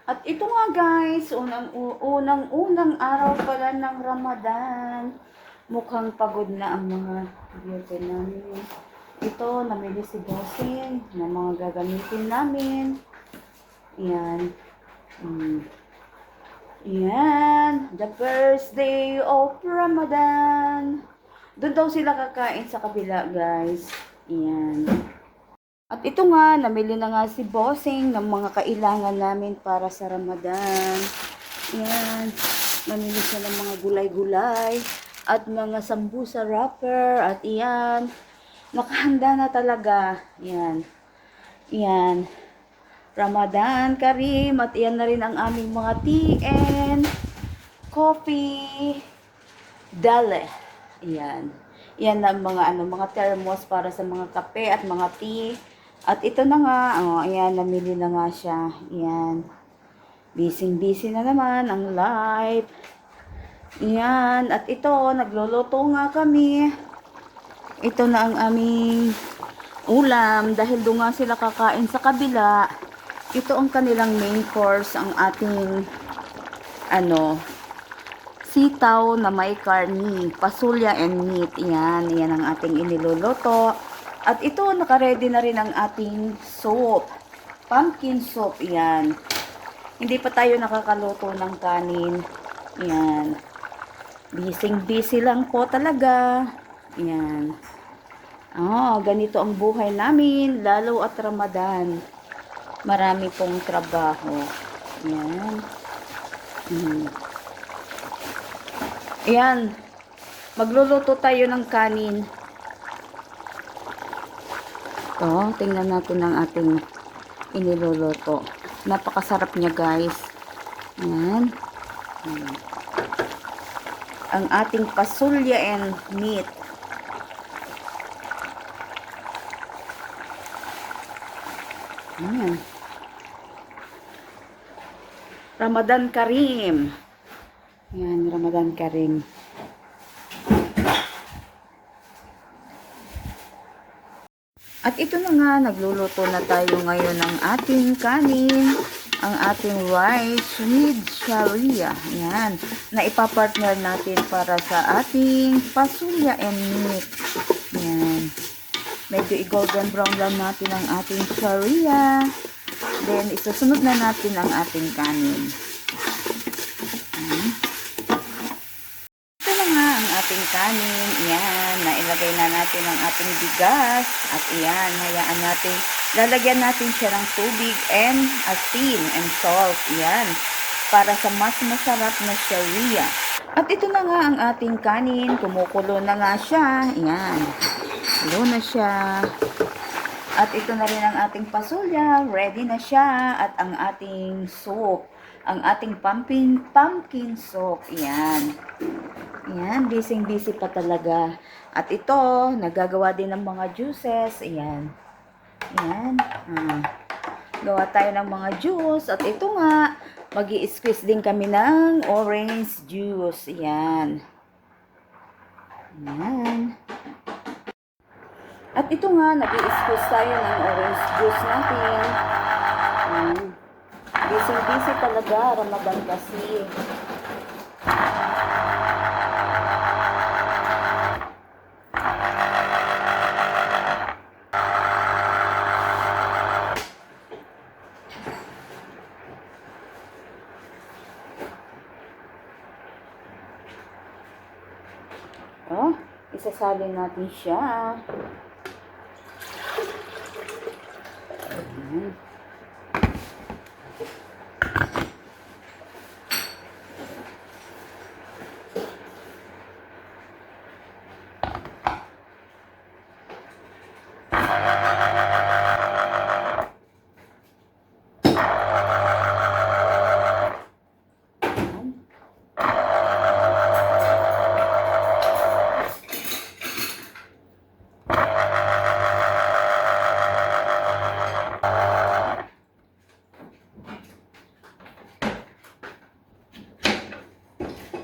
At ito nga guys, unang-unang araw pala ng Ramadan. Mukhang pagod na ang mga beauty namin. Ito, namili si Bossing na mga gagamitin namin. Yan. Yan. The first day of Ramadan. Doon daw sila kakain sa kabila guys. Yan. At ito nga, namili na nga si Bossing ng mga kailangan namin para sa Ramadan. Yan. Namili siya ng mga gulay-gulay at mga sambusa wrapper. At iyan, nakahanda na talaga. Yan. Yan. Ramadan Karim. At iyan na rin ang aming mga tea and coffee. Dale. Yan. Yan ang mga thermos para sa mga kape at mga tea. At ito na nga, ayan, namili na nga siya. Ayan. Busy na naman ang life. Ayan. At ito, nagluluto nga kami. Ito na ang aming ulam. Dahil doon nga sila kakain sa kabila. Ito ang kanilang main course. Ang ating, sitaw na may karni. Pasulya and meat. Ayan. Ayan ang ating iniluluto. At ito, nakaredy na rin ang ating soup. Pumpkin soup, yan. Hindi pa tayo nakakaluto ng kanin. Yan. Busy lang po talaga. Yan. Ganito ang buhay namin, lalo at Ramadan. Marami pong trabaho. Yan. Yan. Magluluto tayo ng kanin. Ito, tingnan natin ang ating iniluluto. Napakasarap niya guys. Yan. Ang ating pasulya and meat. Yan. Ramadan Karim. Yan, Ramadan Karim. At ito na nga, nagluluto na tayo ngayon ng ating kanin, ang ating rice with sharia. Yan, na ipapartner natin para sa ating pasulya and meat. Yan, medyo i-golden brown lang natin ang ating sharia. Then, isusunod na natin ang ating kanin. Ating kanin, yan, nailagay na natin ang ating bigas, at yan, hayaan natin, lalagyan natin siya ng tubig and asin and salt, yan, para sa mas masarap na sharia. At ito na nga ang ating kanin, kumukulo na nga siya, yan, kulo na siya, at ito na rin ang ating pasulya, ready na siya, at ang ating soup, ang ating pumpkin soup, yan. Ayan, busy pa talaga. At ito, nagagawa din ng mga juices. Ayan. Ayan. Gawa tayo ng mga juice. At ito nga, mag-i-squeeze din kami ng orange juice. Ayan. Ayan. At ito nga, nag-i-squeeze tayo ng orange juice natin. Ayan. Busy talaga. Ramadan kasi. Isasalin natin siya. Ayan.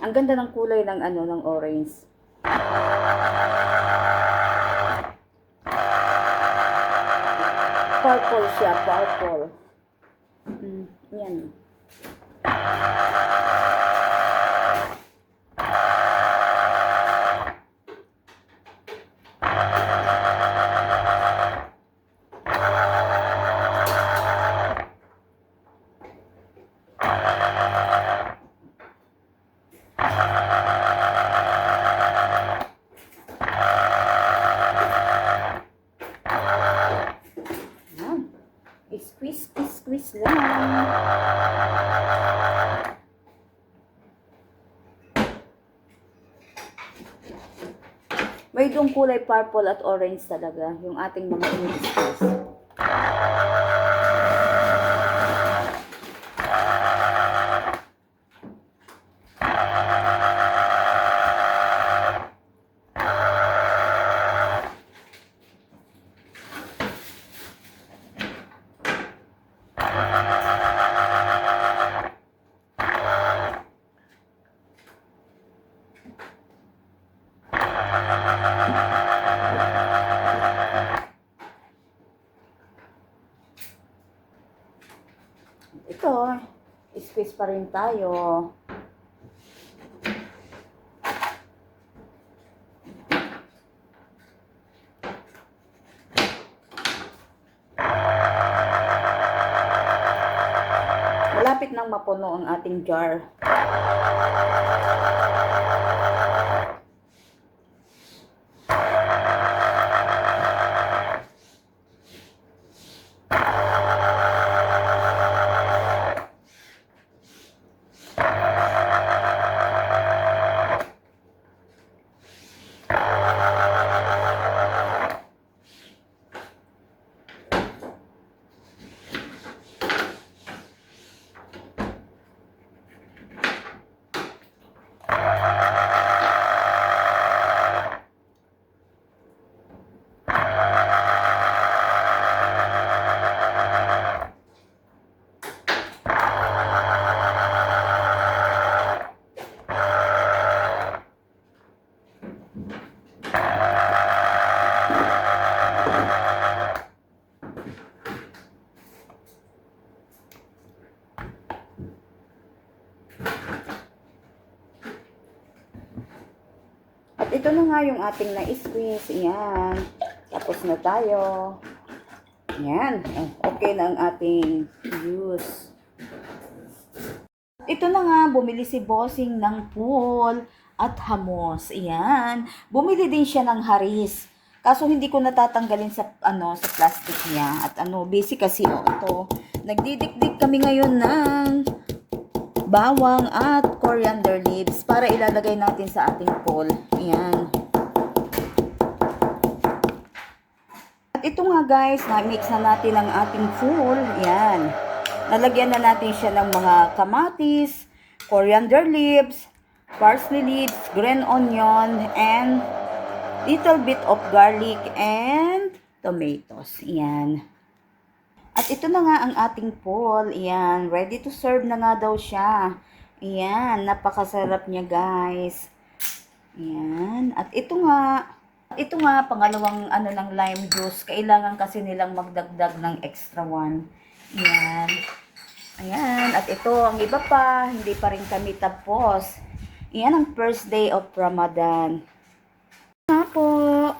Ang ganda ng kulay ng ng orange. Purple siya, purple. Yan. Squeeze, squeeze lang. May doong kulay purple at orange talaga yung ating mga in-squeeze. Ito, squeeze pa rin tayo. Malapit nang mapuno ang ating jar. At ito na nga yung ating na-squeeze. Ayan. Tapos na tayo. Ayan. Okay na ang ating use. Ito na nga, bumili si Bossing ng pool at hamos. Ayan. Bumili din siya ng haris. Kaso hindi ko natatanggalin sa sa plastic niya. At busy kasi ito. Nagdidikdik kami ngayon ng bawang at coriander leaves para ilalagay natin sa ating pool. Ayan. At ito nga guys, na-mix na natin ang ating pool. Ayan. Nalagyan na natin siya ng mga kamatis, coriander leaves, parsley leaves, green onion, and little bit of garlic and tomatoes. Ayan. At ito na nga ang ating pool. Ayan. Ready to serve na nga daw siya. Ayan. Napakasarap niya guys. Ayan. At ito nga, pangalawang ng lime juice. Kailangan kasi nilang magdagdag ng extra one. Ayan. Ayan. At ito, ang iba pa, hindi pa rin kami tapos. Ayan ang first day of Ramadan. Nga po,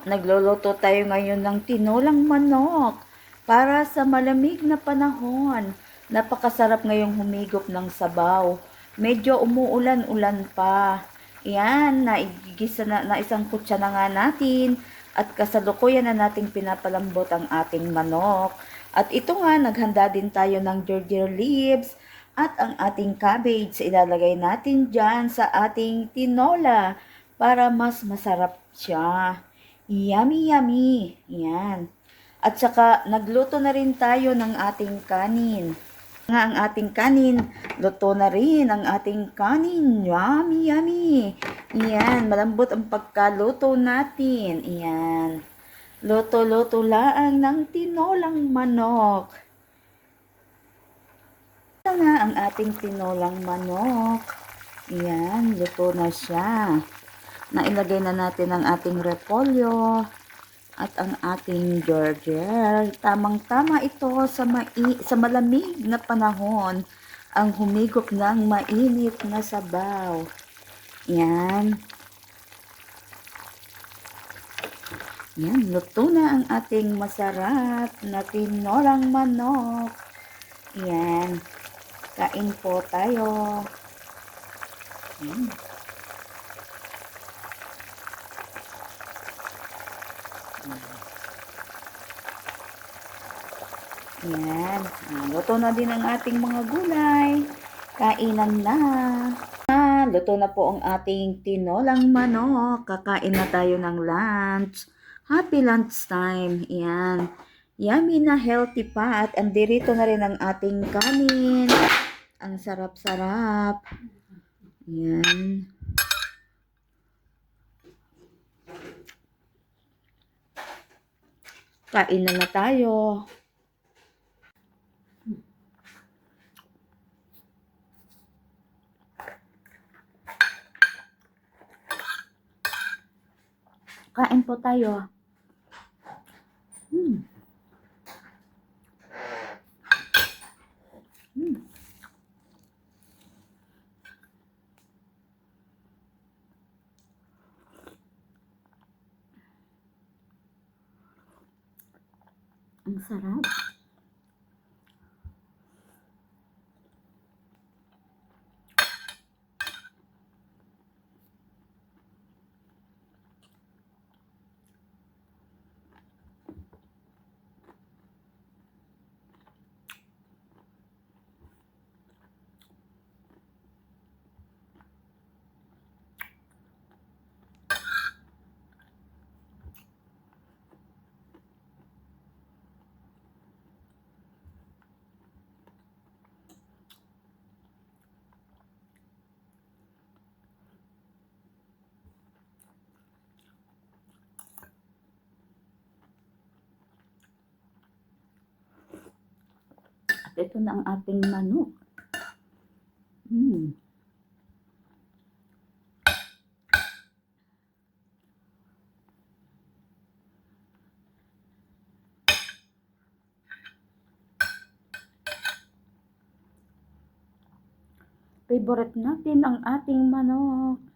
nagluluto tayo ngayon ng tinolang manok. Para sa malamig na panahon, napakasarap ngayong humigop ng sabaw. Medyo umuulan-ulan pa. Yan, naigigisa na isang kutsa na nga natin. At kasalukuyan na nating pinapalambot ang ating manok. At ito nga, naghanda din tayo ng ginger leaves at ang ating cabbage. Ilalagay natin dyan sa ating tinola para mas masarap siya. Yummy, yummy. Yan. At saka, nagluto na rin tayo ng ating kanin. Nga ang ating kanin, luto na rin ang ating kanin. Yummy, yummy. Iyan, malambot ang pagkaluto natin. Iyan. Luto-luto laang ng tinolang manok. Ito nga ang ating tinolang manok. Iyan, luto na siya. Nailagay na natin ang ating repolyo. At ang ating ginger. Tamang-tama ito sa malamig na panahon. ang humigop ng mainit na sabaw. Yan. Yan, luto na ang ating masarap na tinolang manok. Yan. Kain po tayo. Yan. Yan. Luto na din ang ating mga gulay. Kainan na. Luto na po ang ating tinolang manok. Kakain na tayo ng lunch. Happy lunch time. Yan. Yummy na healthy pa. At andirito na rin ang ating kanin. Ang sarap-sarap. Yan. Kain na tayo. Kain po tayo. Hmm. Hmm. Ang sarap. At ito na ang ating manok. Hmm. Favorite natin ang ating manok.